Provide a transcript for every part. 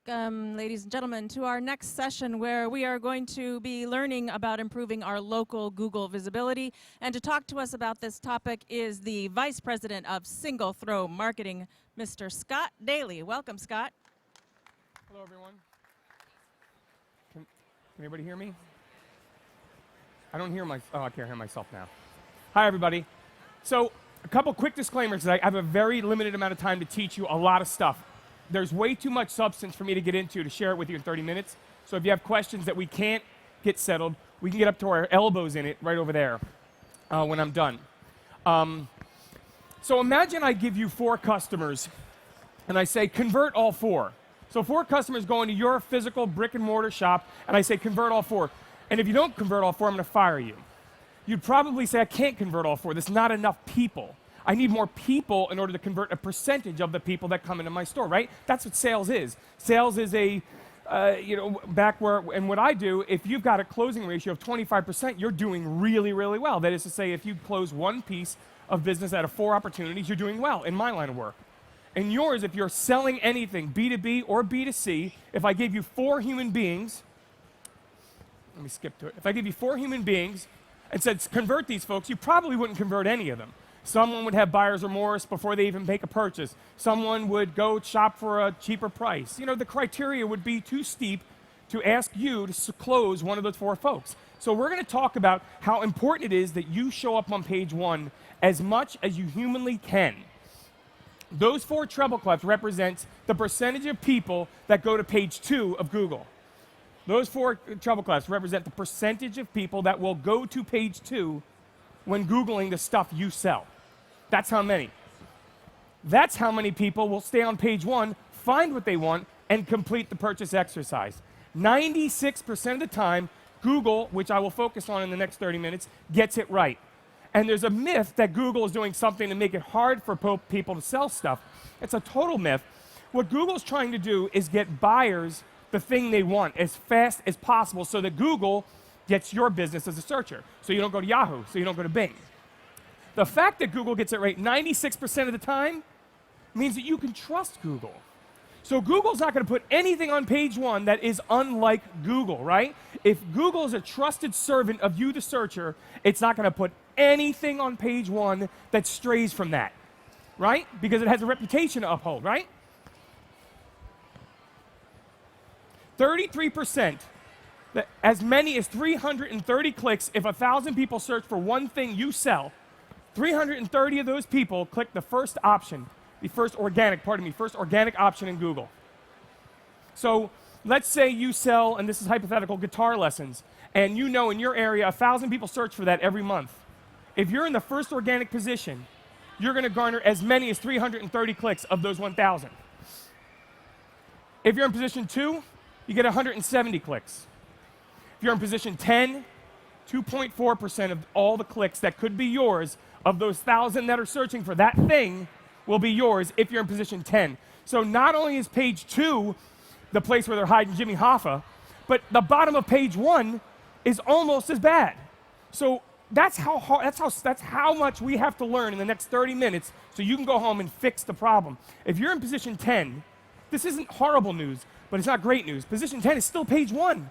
Welcome, ladies and gentlemen, to our next session where we are going to be learning about improving our local Google visibility. And to talk to us about this topic is the Vice President of Single Throw Marketing, Mr. Scott Dailey. Welcome, Scott. Hello, everyone. Can anybody hear me? I don't hear I can't hear myself now. Hi, everybody. So, a couple quick disclaimers. I have a very limited amount of time to teach you a lot of stuff. There's way too much substance for me to get into to share it with you in 30 minutes. So if you have questions that we can't get settled, we can get up to our elbows in it right over there when I'm done. So imagine I give you 4 customers, and I say, convert all 4. So 4 customers go into your physical brick and mortar shop, and I say, convert all 4. And if you don't convert all 4, I'm going to fire you. You'd probably say, I can't convert all 4. There's not enough people. I need more people in order to convert a percentage of the people that come into my store, right? That's what sales is. Sales is back where, and what I do, if you've got a closing ratio of 25%, you're doing really, really well. That is to say, if you close one piece of business out of 4 opportunities, you're doing well in my line of work. In yours, if you're selling anything, B2B or B2C, if I gave you 4 human beings, let me skip to it. If I give you 4 human beings and said, convert these folks, you probably wouldn't convert any of them. Someone would have buyer's remorse before they even make a purchase. Someone would go shop for a cheaper price. You know, the criteria would be too steep to ask you to close one of those 4 folks. So we're going to talk about how important it is that you show up on page 1 as much as you humanly can. Those 4 treble clefs represent the percentage of people that go to page 2 of Google. Those 4 treble clefs represent the percentage of people that will go to page 2 when Googling the stuff you sell. That's how many. That's how many people will stay on page 1, find what they want, and complete the purchase exercise. 96% of the time, Google, which I will focus on in the next 30 minutes, gets it right. And there's a myth that Google is doing something to make it hard for people to sell stuff. It's a total myth. What Google's trying to do is get buyers the thing they want as fast as possible so that Google gets your business as a searcher. So you don't go to Yahoo, so you don't go to Bing. The fact that Google gets it right 96% of the time means that you can trust Google. So Google's not going to put anything on page 1 that is unlike Google, right? If Google is a trusted servant of you, the searcher, it's not going to put anything on page 1 that strays from that, right? Because it has a reputation to uphold, right? 33%, as many as 330 clicks, if 1,000 people search for one thing you sell, 330 of those people click the first option, first organic option in Google. So let's say you sell, and this is hypothetical, guitar lessons, and you know in your area 1,000 people search for that every month. If you're in the first organic position, you're going to garner as many as 330 clicks of those 1,000. If you're in position 2, you get 170 clicks. If you're in position 10, 2.4% of all the clicks that could be yours of those 1,000 that are searching for that thing will be yours if you're in position 10. So not only is page 2 the place where they're hiding Jimmy Hoffa, but the bottom of page 1 is almost as bad. So that's how much we have to learn in the next 30 minutes so you can go home and fix the problem. If you're in position 10, this isn't horrible news, but it's not great news. Position 10 is still page 1.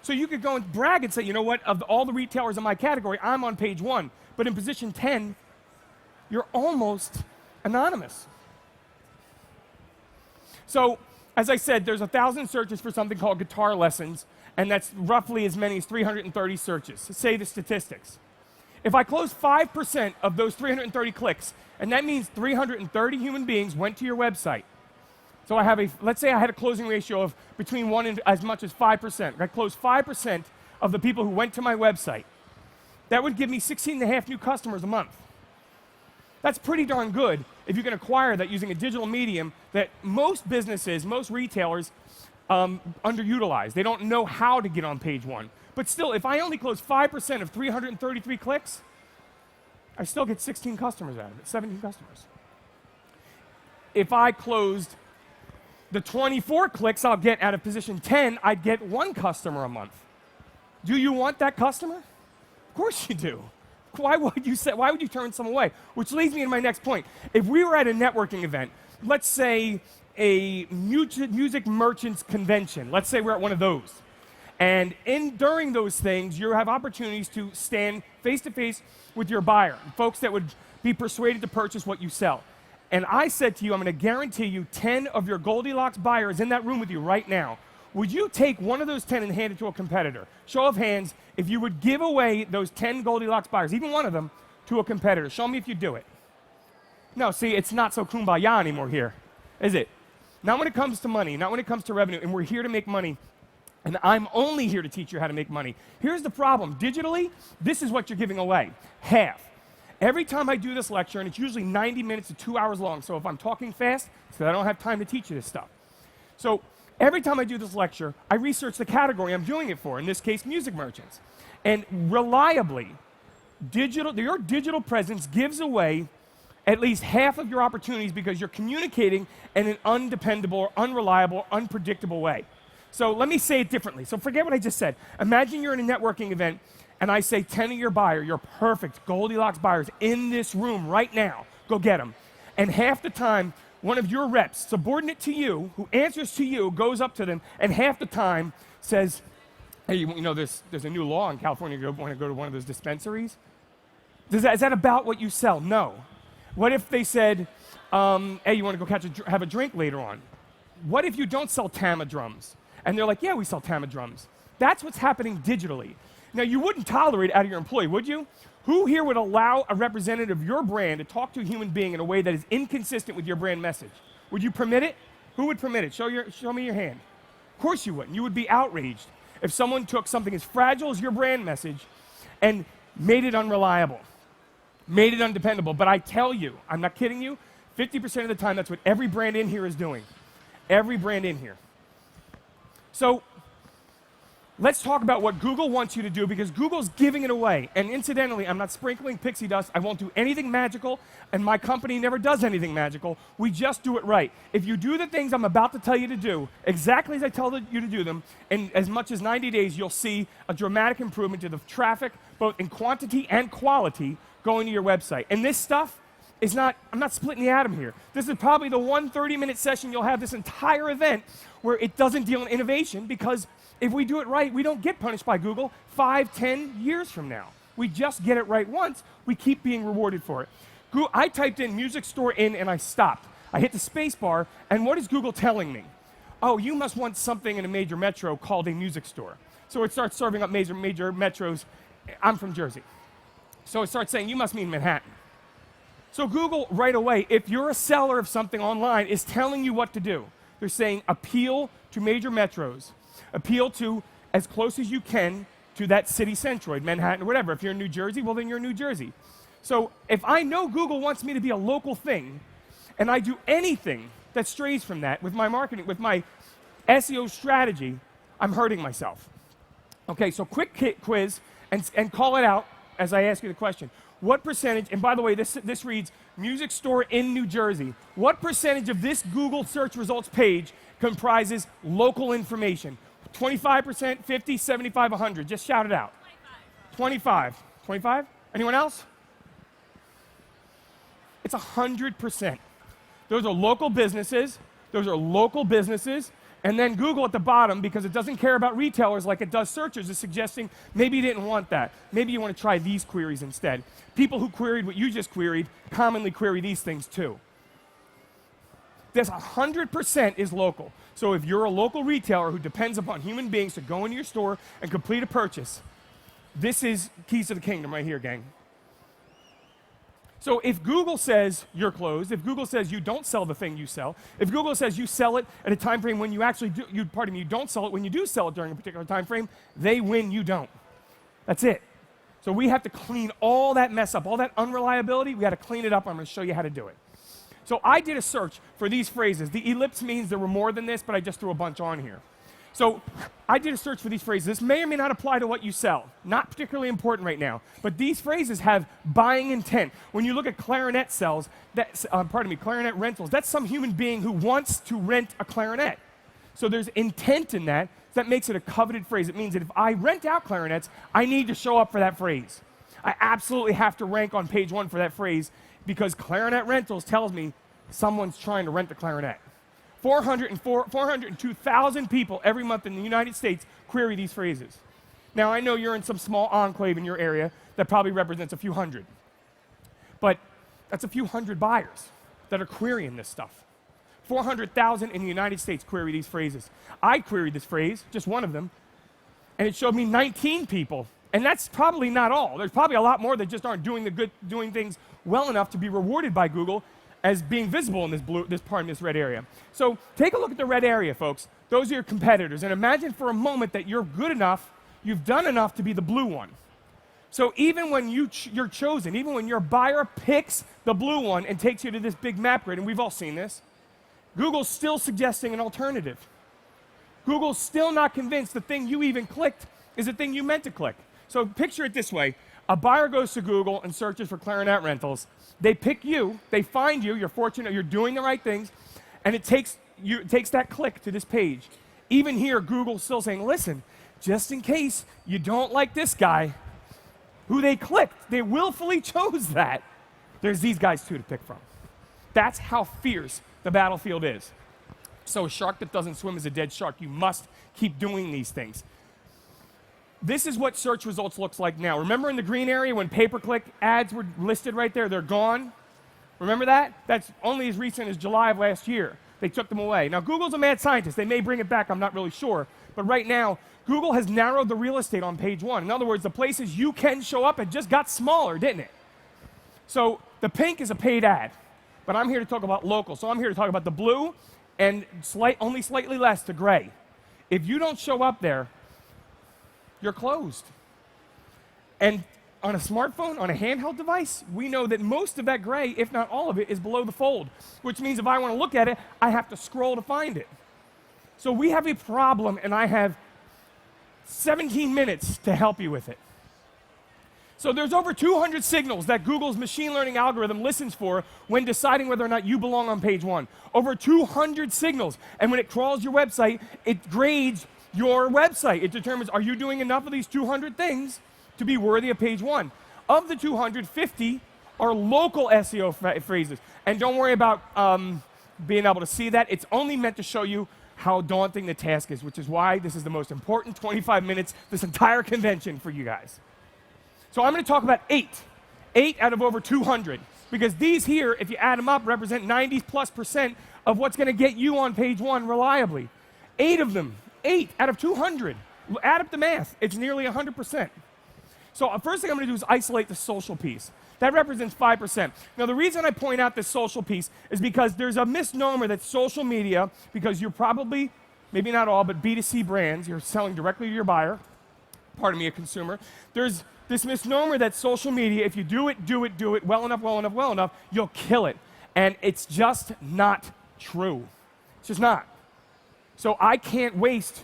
So you could go and brag and say, you know what, of all the retailers in my category, I'm on page 1. But in position 10, you're almost anonymous. So, as I said, there's 1,000 searches for something called guitar lessons, and that's roughly as many as 330 searches. Say the statistics. If I close 5% of those 330 clicks, and that means 330 human beings went to your website. So let's say I had a closing ratio of between 1 and as much as 5%. I closed 5% of the people who went to my website. That would give me 16.5 new customers a month. That's pretty darn good if you can acquire that using a digital medium that most businesses, most retailers underutilize. They don't know how to get on page 1. But still, if I only close 5% of 333 clicks, I still get 16 customers out of it, 17 customers. If I closed the 24 clicks I'll get out of position 10, I'd get 1 customer a month. Do you want that customer? Of course you do. Why would you turn some away? Which leads me to my next point. If we were at a networking event, let's say a music merchants convention. Let's say we're at one of those. And during those things, you have opportunities to stand face-to-face with your buyer, folks that would be persuaded to purchase what you sell. And I said to you, I'm going to guarantee you 10 of your Goldilocks buyers in that room with you right now. Would you take one of those 10 and hand it to a competitor? Show of hands if you would give away those 10 Goldilocks buyers, even one of them, to a competitor. Show me if you do it. No, see, it's not so kumbaya anymore here, is it? Not when it comes to money, not when it comes to revenue, and we're here to make money. And I'm only here to teach you how to make money. Here's the problem. Digitally, this is what you're giving away. Half. Every time I do this lecture, and it's usually 90 minutes to 2 hours long, so if I'm talking fast, it's because I don't have time to teach you this stuff. So every time I do this lecture, I research the category I'm doing it for, in this case, music merchants. And reliably, your digital presence gives away at least half of your opportunities because you're communicating in an undependable, unreliable, unpredictable way. So let me say it differently. So forget what I just said. Imagine you're in a networking event and I say 10 of your your perfect Goldilocks buyers in this room right now, go get them. And half the time, one of your reps, subordinate to you, who answers to you, goes up to them and half the time says, hey, you know, there's a new law in California, you want to go to one of those dispensaries? Is that about what you sell? No. What if they said, hey, you want to go have a drink later on? What if you don't sell Tama drums? And they're like, yeah, we sell Tama drums. That's what's happening digitally. Now, you wouldn't tolerate it out of your employee, would you? Who here would allow a representative of your brand to talk to a human being in a way that is inconsistent with your brand message? Would you permit it? Who would permit it? Show me your hand. Of course you wouldn't. You would be outraged if someone took something as fragile as your brand message and made it unreliable, made it undependable. But I tell you, I'm not kidding you, 50% of the time that's what every brand in here is doing. Every brand in here. So let's talk about what Google wants you to do because Google's giving it away. And incidentally, I'm not sprinkling pixie dust. I won't do anything magical, and my company never does anything magical. We just do it right. If you do the things I'm about to tell you to do, exactly as I tell you to do them, in as much as 90 days, you'll see a dramatic improvement to the traffic, both in quantity and quality, going to your website. And this stuff is not, I'm not splitting the atom here. This is probably the one 30-minute session you'll have this entire event where it doesn't deal in innovation because if we do it right, we don't get punished by Google 5, 10 years from now. We just get it right once. We keep being rewarded for it. I typed in music store in and I stopped. I hit the space bar, and what is Google telling me? Oh, you must want something in a major metro called a music store. So it starts serving up major metros. I'm from Jersey. So it starts saying, you must mean Manhattan. So Google, right away, if you're a seller of something online, is telling you what to do. They're saying appeal to major metros. Appeal to as close as you can to that city centroid, Manhattan or whatever. If you're in New Jersey, well, then you're in New Jersey. So if I know Google wants me to be a local thing, and I do anything that strays from that with my marketing, with my SEO strategy, I'm hurting myself. Okay, so quick quiz, and call it out as I ask you the question. What percentage, and by the way, this reads, music store in New Jersey. What percentage of this Google search results page comprises local information? 25%, 50, 75, 100? Just shout it out. 25. 25? Anyone else? It's 100%. Those are local businesses. Those are local businesses. And then Google at the bottom, because it doesn't care about retailers like it does searchers, is suggesting maybe you didn't want that. Maybe you want to try these queries instead. People who queried what you just queried commonly query these things too. This 100% is local. So if you're a local retailer who depends upon human beings to go into your store and complete a purchase, this is keys to the kingdom right here, gang. So if Google says you're closed, if Google says you don't sell the thing you sell, if Google says you sell it at a time frame when you actually do, you don't sell it when you do sell it during a particular time frame, they win, you don't. That's it. So we have to clean all that mess up, all that unreliability, we got to clean it up. I'm going to show you how to do it. So I did a search for these phrases. The ellipse means there were more than this, but I just threw a bunch on here. So I did a search for these phrases. This may or may not apply to what you sell. Not particularly important right now. But these phrases have buying intent. When you look at clarinet sales, clarinet rentals, that's some human being who wants to rent a clarinet. So there's intent in that. That makes it a coveted phrase. It means that if I rent out clarinets, I need to show up for that phrase. I absolutely have to rank on page 1 for that phrase because clarinet rentals tells me someone's trying to rent the clarinet. 402,000 people every month in the United States query these phrases. Now, I know you're in some small enclave in your area that probably represents a few hundred. But that's a few hundred buyers that are querying this stuff. 400,000 in the United States query these phrases. I queried this phrase, just one of them, and it showed me 19 people. And that's probably not all. There's probably a lot more that just aren't doing things well enough to be rewarded by Google as being visible in this red area. So take a look at the red area, folks. Those are your competitors. And imagine for a moment that you're good enough, you've done enough to be the blue one. So even when you're chosen, even when your buyer picks the blue one and takes you to this big map grid, and we've all seen this, Google's still suggesting an alternative. Google's still not convinced the thing you even clicked is the thing you meant to click. So picture it this way. A buyer goes to Google and searches for clarinet rentals. They pick you, they find you, you're fortunate, you're doing the right things, and it takes that click to this page. Even here, Google's still saying, listen, just in case you don't like this guy, who they clicked, they willfully chose that. There's these guys too to pick from. That's how fierce the battlefield is. So a shark that doesn't swim is a dead shark. You must keep doing these things. This is what search results looks like now. Remember in the green area when pay-per-click ads were listed right there? They're gone. Remember that? That's only as recent as July of last year. They took them away. Now, Google's a mad scientist. They may bring it back. I'm not really sure. But right now, Google has narrowed the real estate on page one. In other words, the places you can show up, it just got smaller, didn't it? So the pink is a paid ad. But I'm here to talk about local. So I'm here to talk about the blue and only slightly less to gray. If you don't show up there, you're closed. And on a smartphone, on a handheld device, we know that most of that gray, if not all of it, is below the fold, which means if I want to look at it, I have to scroll to find it. So we have a problem, and I have 17 minutes to help you with it. So there's over 200 signals that Google's machine learning algorithm listens for when deciding whether or not you belong on page one. Over 200 signals. And when it crawls your website, it grades your website. It determines, are you doing enough of these 200 things to be worthy of page one? Of the 250 are local SEO phrases. And don't worry about being able to see that. It's only meant to show you how daunting the task is, which is why this is the most important 25 minutes this entire convention for you guys. So I'm going to talk about 8 out of over 200, because these here, if you add them up, represent 90+% of what's going to get you on page one reliably. 8 of them, 8 out of 200. Add up the math, it's nearly 100%. So first thing I'm going to do is isolate the social piece. That represents 5%. Now the reason I point out this social piece is because there's a misnomer that social media, because you're probably, maybe not all, but B2C brands, you're selling directly to your buyer, pardon me, a consumer, there's this misnomer that social media, if you do it well enough, you'll kill it. And it's just not true. It's just not. So I can't waste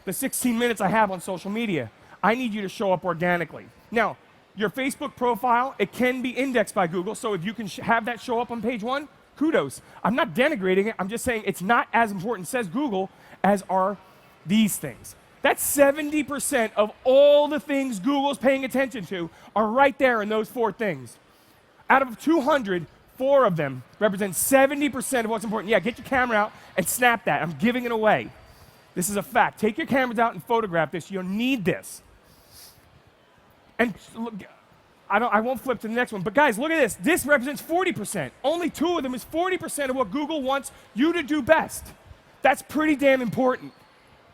the 16 minutes I have on social media. I need you to show up organically. Now, your Facebook profile, it can be indexed by Google, so if you can have that show up on page one, kudos. I'm not denigrating it, I'm just saying it's not as important, says Google, as are these things. That's 70% of all the things Google's paying attention to are right there in those 4 things. Out of 200, 4 of them represent 70% of what's important. Yeah, get your camera out and snap that. I'm giving it away. This is a fact. Take your cameras out and photograph this. You'll need this. And look, I won't flip to the next one, but guys, look at this. This represents 40%. Only 2 of them is 40% of what Google wants you to do best. That's pretty damn important,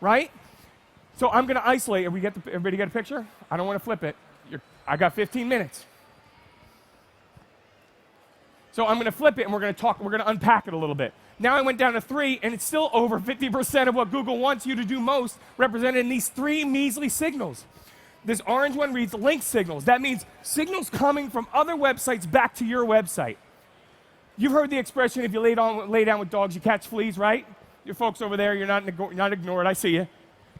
right? So I'm going to isolate. Everybody get a picture? I don't want to flip it. I got 15 minutes. So I'm going to flip it, and we're going to unpack it a little bit. Now I went down to 3, and it's still over 50% of what Google wants you to do most, represented in these 3 measly signals. This orange one reads link signals. That means signals coming from other websites back to your website. You've heard the expression, if you lay down with dogs, you catch fleas, right? Your folks over there, you're not ignored. I see you.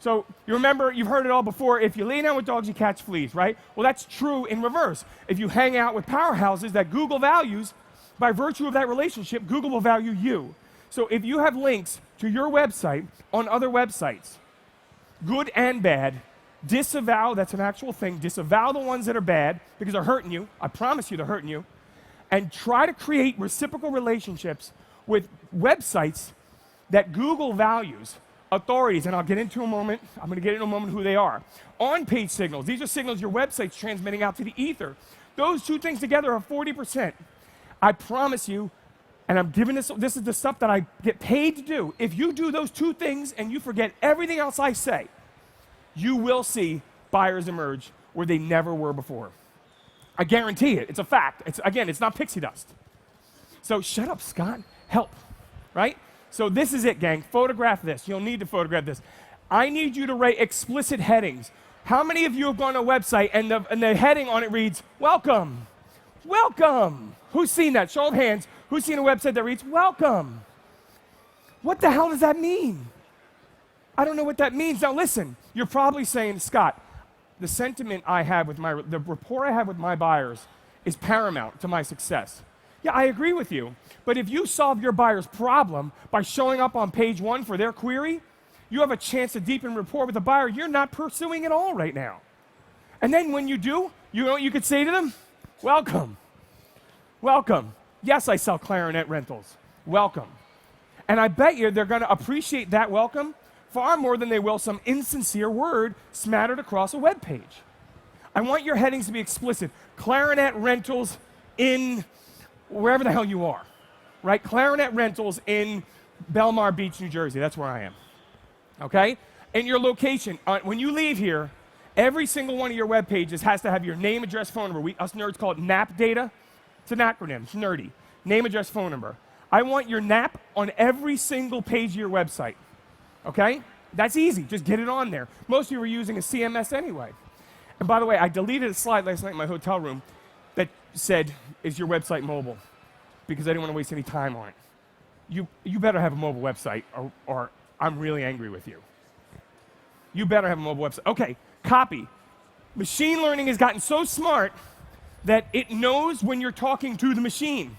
So you remember, you've heard it all before. If you lay down with dogs, you catch fleas, right? Well, that's true in reverse. If you hang out with powerhouses that Google values, by virtue of that relationship, Google will value you. So if you have links to your website on other websites, good and bad, disavow, that's an actual thing, disavow the ones that are bad because they're hurting you. I promise you they're hurting you. And try to create reciprocal relationships with websites that Google values authorities, and I'll get into a moment, I'm going to get into a moment who they are. On-page signals, these are signals your website's transmitting out to the ether. Those two things together are 40%. I promise you, and I'm giving this is the stuff that I get paid to do. If you do those two things and you forget everything else I say, you will see buyers emerge where they never were before. I guarantee it. It's a fact. It's not pixie dust. So shut up, Scott. Help, right? So this is it, gang. Photograph this. You'll need to photograph this. I need you to write explicit headings. How many of you have gone to a website and the heading on it reads, welcome, welcome? Who's seen that? Show of hands. Who's seen a website that reads, welcome? What the hell does that mean? I don't know what that means. Now listen, you're probably saying, Scott, the sentiment I have with the rapport I have with my buyers is paramount to my success. Yeah, I agree with you. But if you solve your buyer's problem by showing up on page 1 for their query, you have a chance to deepen rapport with the buyer you're not pursuing at all right now. And then when you do, you know what you could say to them? Welcome. Welcome. Yes, I sell clarinet rentals. Welcome. And I bet you they're going to appreciate that welcome far more than they will some insincere word smattered across a web page. I want your headings to be explicit. Clarinet rentals in wherever the hell you are, right? Clarinet rentals in Belmar Beach, New Jersey. That's where I am, okay? And your location. When you leave here, every single one of your web pages has to have your name, address, phone number. Us nerds call it NAP data. It's an acronym. It's nerdy. Name, address, phone number. I want your NAP on every single page of your website, okay? That's easy. Just get it on there. Most of you are using a CMS anyway. And by the way, I deleted a slide last night in my hotel room that said, is your website mobile? Because I didn't want to waste any time on it. You better have a mobile website or I'm really angry with you. You better have a mobile website. Okay, copy. Machine learning has gotten so smart that it knows when you're talking to the machine.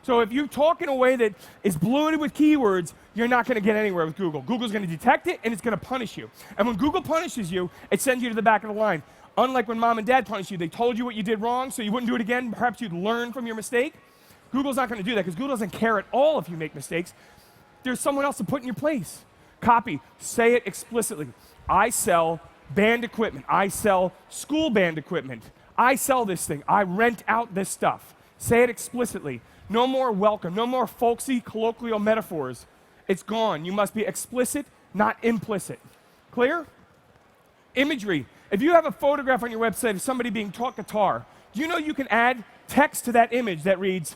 So if you talk in a way that is bloated with keywords, you're not going to get anywhere with Google. Google's going to detect it and it's going to punish you. And when Google punishes you, it sends you to the back of the line. Unlike when mom and dad punished you, they told you what you did wrong so you wouldn't do it again. Perhaps you'd learn from your mistake. Google's not going to do that because Google doesn't care at all if you make mistakes. There's someone else to put in your place. Copy. Say it explicitly. I sell band equipment. I sell school band equipment. I sell this thing. I rent out this stuff. Say it explicitly. No more welcome. No more folksy colloquial metaphors. It's gone. You must be explicit, not implicit. Clear? Imagery. If you have a photograph on your website of somebody being taught guitar, do you know you can add text to that image that reads,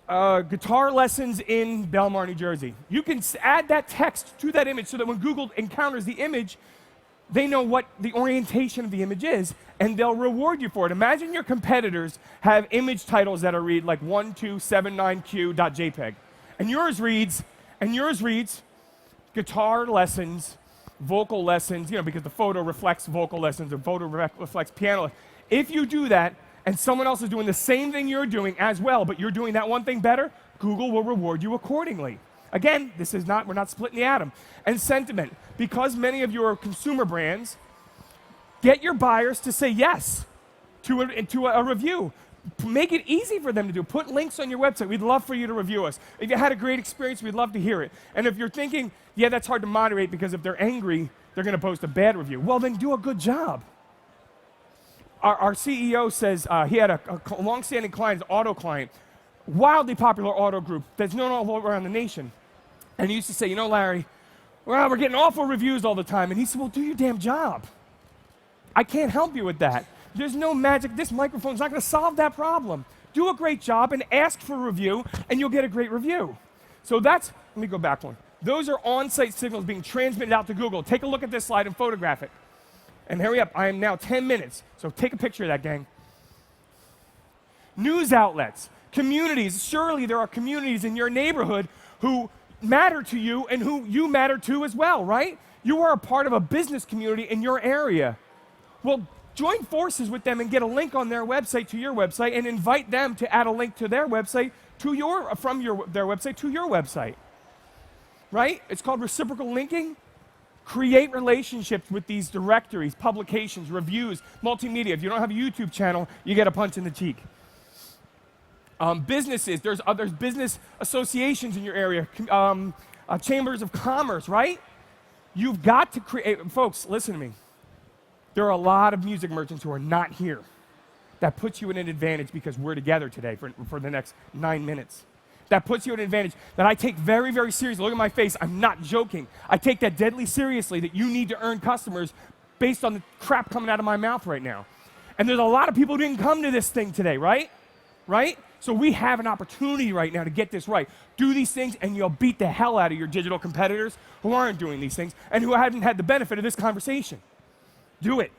guitar lessons in Belmar, New Jersey? You can add that text to that image so that when Google encounters the image, they know what the orientation of the image is, and they'll reward you for it. Imagine your competitors have image titles that are read like 1279q.jpg, and yours reads, guitar lessons, vocal lessons, because the photo reflects vocal lessons, the photo reflects piano. If you do that, and someone else is doing the same thing you're doing as well, but you're doing that one thing better, Google will reward you accordingly. Again, we're not splitting the atom. And sentiment, because many of your consumer brands get your buyers to say yes to a review. Make it easy for them to do. Put links on your website. We'd love for you to review us. If you had a great experience, we'd love to hear it. And if you're thinking, yeah, that's hard to moderate because if they're angry, they're going to post a bad review. Well, then do a good job. Our CEO says he had a long-standing client, an auto client, wildly popular auto group that's known all around the nation. And he used to say, Larry, we're getting awful reviews all the time. And he said, well, do your damn job. I can't help you with that. There's no magic. This microphone's not going to solve that problem. Do a great job and ask for a review, and you'll get a great review. So let me go back one. Those are on-site signals being transmitted out to Google. Take a look at this slide and photograph it. And hurry up, I am now 10 minutes. So take a picture of that, gang. News outlets, communities. Surely there are communities in your neighborhood who matter to you and who you matter to as well, right? You are a part of a business community in your area. Well, join forces with them and get a link on their website to your website and invite them to add a link to their website to their website to your website. Right? It's called reciprocal linking. Create relationships with these directories, publications, reviews, multimedia. If you don't have a YouTube channel, you get a punch in the cheek. Businesses, there's business associations in your area, chambers of commerce, right? You've got to create, folks, listen to me. There are a lot of music merchants who are not here. That puts you in an advantage because we're together today for the next 9 minutes. That puts you at an advantage that I take very, very seriously. Look at my face. I'm not joking. I take that deadly seriously, that you need to earn customers based on the crap coming out of my mouth right now. And there's a lot of people who didn't come to this thing today, right? Right? So we have an opportunity right now to get this right. Do these things and you'll beat the hell out of your digital competitors who aren't doing these things and who haven't had the benefit of this conversation. Do it.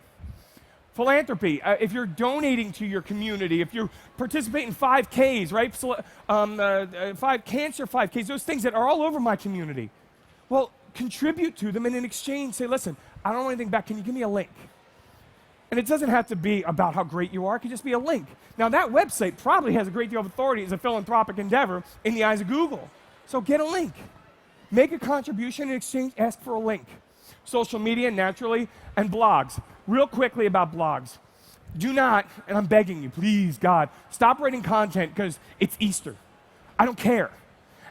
Philanthropy, if you're donating to your community, if you participate in 5Ks, right? 5 cancer 5Ks, those things that are all over my community. Well, contribute to them and in exchange say, listen, I don't want anything back. Can you give me a link? And it doesn't have to be about how great you are. It can just be a link. Now, that website probably has a great deal of authority as a philanthropic endeavor in the eyes of Google. So get a link. Make a contribution in exchange. Ask for a link. Social media, naturally, and blogs. Real quickly about blogs. Do not, and I'm begging you, please, God, stop writing content because it's Easter. I don't care.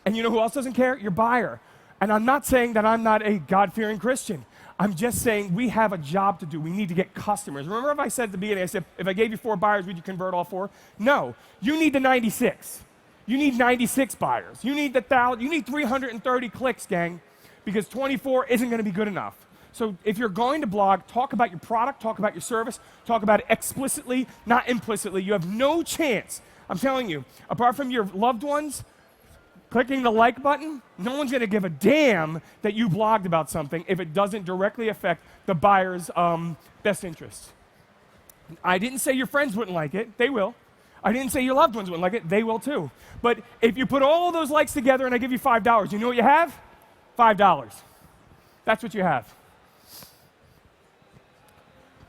And you know who else doesn't care? Your buyer. And I'm not saying that I'm not a God-fearing Christian. I'm just saying we have a job to do. We need to get customers. Remember if I said at the beginning, I said, if I gave you 4 buyers, would you convert all 4? No. You need the 96. You need 96 buyers. You need the 1,000. You need 330 clicks, gang, because 24 isn't going to be good enough. So if you're going to blog, talk about your product, talk about your service, talk about it explicitly, not implicitly. You have no chance, I'm telling you, apart from your loved ones, clicking the like button, no one's going to give a damn that you blogged about something if it doesn't directly affect the buyer's best interests. I didn't say your friends wouldn't like it. They will. I didn't say your loved ones wouldn't like it. They will too. But if you put all those likes together and I give you $5, you know what you have? $5. That's what you have.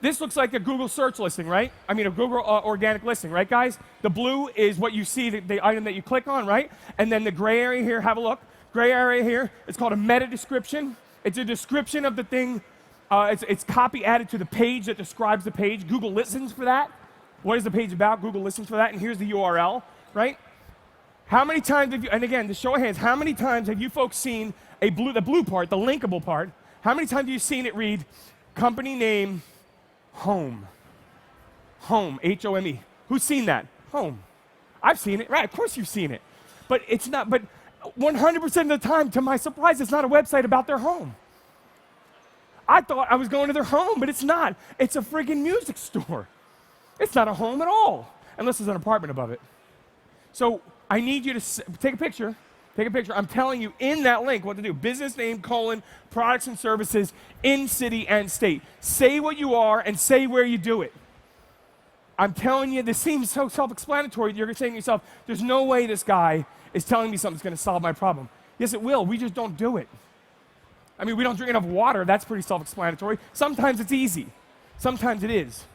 This looks like a Google search listing, right? I mean, a Google organic listing, right, guys? The blue is what you see, the item that you click on, right? And then the gray area here, have a look. Gray area here, it's called a meta description. It's a description of the thing. It's copy added to the page that describes the page. Google listens for that. What is the page about? Google listens for that. And here's the URL, right? How many times have you, and again, to show of hands, how many times have you folks seen the blue part, the linkable part, how many times have you seen it read company name, home? Home, H-O-M-E. Who's seen that? Home. I've seen it, right? Of course you've seen it. But it's not, but 100% of the time, to my surprise, it's not a website about their home. I thought I was going to their home, but it's not. It's a friggin' music store. It's not a home at all, unless there's an apartment above it. So I need you to take a picture. Take a picture. I'm telling you in that link what to do. Business name, products and services in city and state. Say what you are and say where you do it. I'm telling you, this seems so self-explanatory. You're saying to yourself, there's no way this guy is telling me something's going to solve my problem. Yes, it will. We just don't do it. I mean, we don't drink enough water. That's pretty self-explanatory. Sometimes it's easy. Sometimes it is.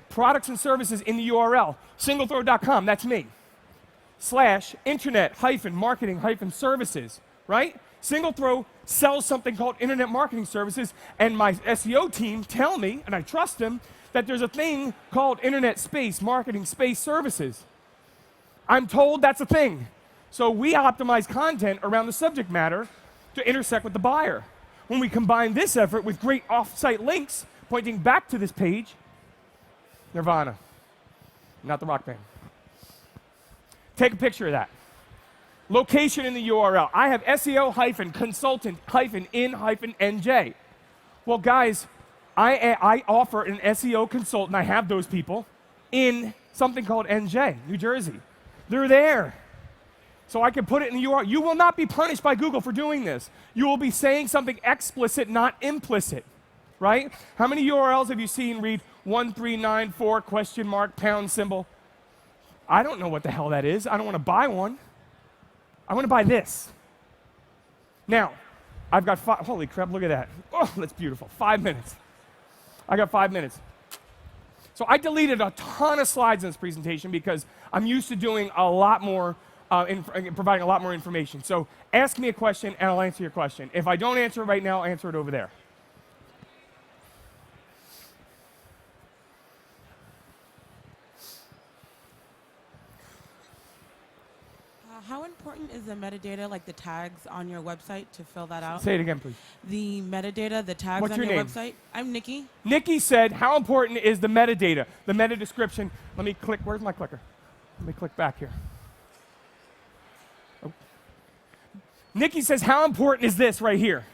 Products and services in the URL. Singlethrow.com, that's me. /internet-marketing-services, right? Singlethrow sells something called internet marketing services, and my SEO team tell me, and I trust them, that there's a thing called internet space, marketing space services. I'm told that's a thing. So we optimize content around the subject matter to intersect with the buyer. When we combine this effort with great off-site links pointing back to this page, Nirvana, not the rock band. Take a picture of that. Location in the URL. I have SEO-consultant-in-NJ. Well, guys, I offer an SEO consultant. I have those people in something called NJ, New Jersey. They're there. So I can put it in the URL. You will not be punished by Google for doing this. You will be saying something explicit, not implicit, right? How many URLs have you seen read 1394 question mark pound symbol? I don't know what the hell that is. I don't want to buy one. I want to buy this. Now, I've got holy crap, look at that. Oh, that's beautiful. 5 minutes. I got 5 minutes. So I deleted a ton of slides in this presentation because I'm used to doing a lot more, providing a lot more information. So ask me a question and I'll answer your question. If I don't answer it right now, I'll answer it over there. How important important is the metadata, like the tags on your website, to fill that out? Say it again, please. The metadata, the tags What's on your your name? website. I'm Nikki. Nikki said, how important is the metadata, the meta description? Let me click. Where's my clicker? Let me click back here. Oh. Nikki says, how important is this right here?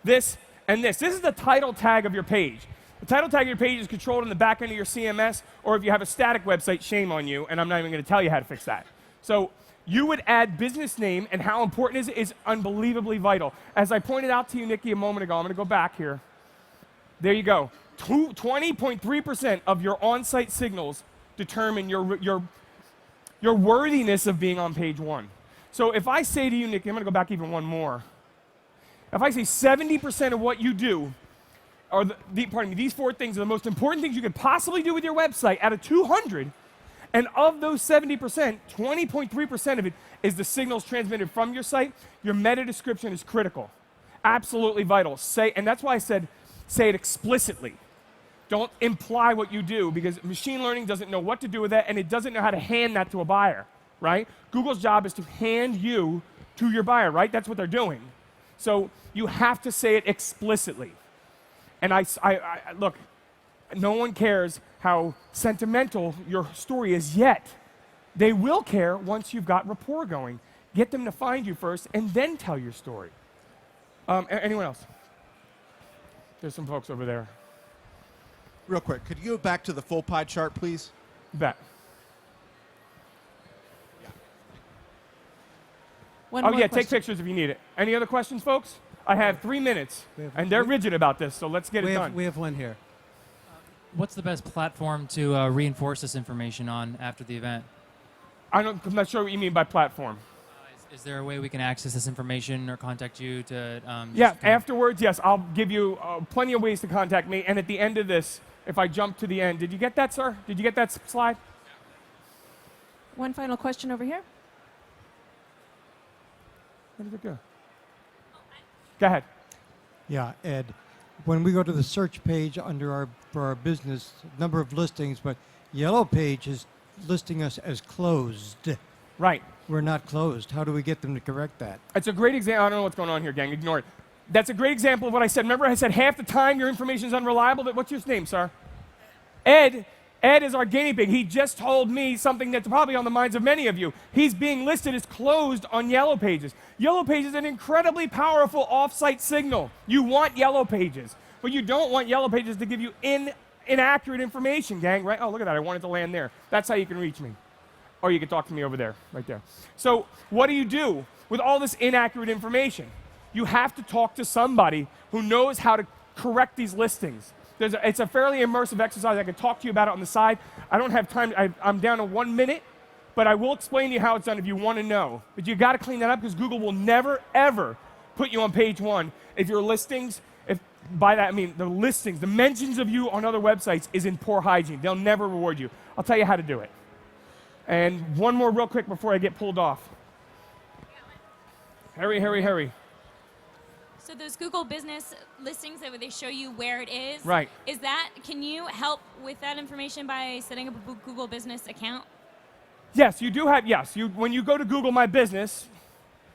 This and this. This is the title tag of your page. The title tag of your page is controlled in the back end of your CMS, or if you have a static website, shame on you, and I'm not even going to tell you how to fix that. So you would add business name, and how important is it is unbelievably vital. As I pointed out to you, Nikki, a moment ago, I'm going to go back here. There you go. 20.3% of your on-site signals determine your worthiness of being on page one. So if I say to you, Nikki, I'm going to go back even one more. If I say 70% of what you do, or these 4 things are the most important things you could possibly do with your website out of 200, and of those 70%, 20.3% of it is the signals transmitted from your site. Your meta description is critical, absolutely vital. And that's why I said, say it explicitly. Don't imply what you do, because machine learning doesn't know what to do with that, and it doesn't know how to hand that to a buyer, right? Google's job is to hand you to your buyer, right? That's what they're doing. So you have to say it explicitly. And I look, no one cares how sentimental your story is yet. They will care once you've got rapport going. Get them to find you first, and then tell your story. Anyone else? There's some folks over there. Real quick, could you go back to the full pie chart, please? Bet. One Oh more yeah, take question. pictures if you need it. Any other questions, folks? I have 3 minutes, and they're rigid about this, so let's get it done. We have one here. What's the best platform to reinforce this information on after the event? I'm not sure what you mean by platform. Is there a way we can access this information or contact you to? Yeah, afterwards, yes, I'll give you plenty of ways to contact me, and at the end of this, if I jump to the end, did you get that, sir? Did you get that slide? One final question over here. Where did it go? Go ahead. Yeah, Ed. When we go to the search page for our business, number of listings, but Yellow Page is listing us as closed. Right. We're not closed. How do we get them to correct that? It's a great example. I don't know what's going on here, gang. Ignore it. That's a great example of what I said. Remember I said half the time your information is unreliable? What's your name, sir? Ed. Ed is our guinea pig. He just told me something that's probably on the minds of many of you. He's being listed as closed on Yellow Pages. Yellow Pages is an incredibly powerful off-site signal. You want Yellow Pages, but you don't want Yellow Pages to give you inaccurate information, gang, right? Oh, look at that. I wanted to land there. That's how you can reach me. Or you can talk to me over there, right there. So what do you do with all this inaccurate information? You have to talk to somebody who knows how to correct these listings. It's a fairly immersive exercise. I can talk to you about it on the side. I don't have time. I'm down to 1 minute, but I will explain to you how it's done if you want to know. But you got to clean that up, because Google will never, ever put you on page one if your listings, by that I mean the listings, the mentions of you on other websites is in poor hygiene. They'll never reward you. I'll tell you how to do it. And one more real quick before I get pulled off. Hurry, hurry, hurry. So those Google business listings that they show you where it is, Right. Can you help with that information by setting up a Google business account? Yes, you do have, yes. When you go to Google My Business,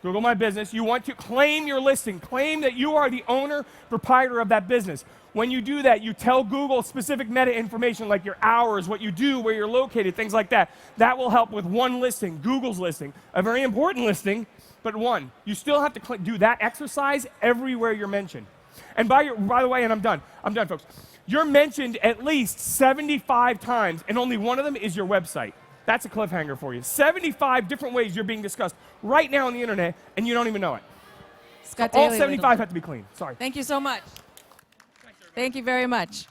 you want to claim your listing. Claim that you are the owner, proprietor of that business. When you do that, you tell Google specific meta information like your hours, what you do, where you're located, things like that. That will help with one listing, Google's listing. A very important listing, but one. You still have to do that exercise everywhere you're mentioned. And by the way, and I'm done, folks. You're mentioned at least 75 times, and only one of them is your website. That's a cliffhanger for you. 75 different ways you're being discussed right now on the internet, and you don't even know it. Scott All Dailey, 75 have to be clean. Sorry. Thank you so much. Thank you very much.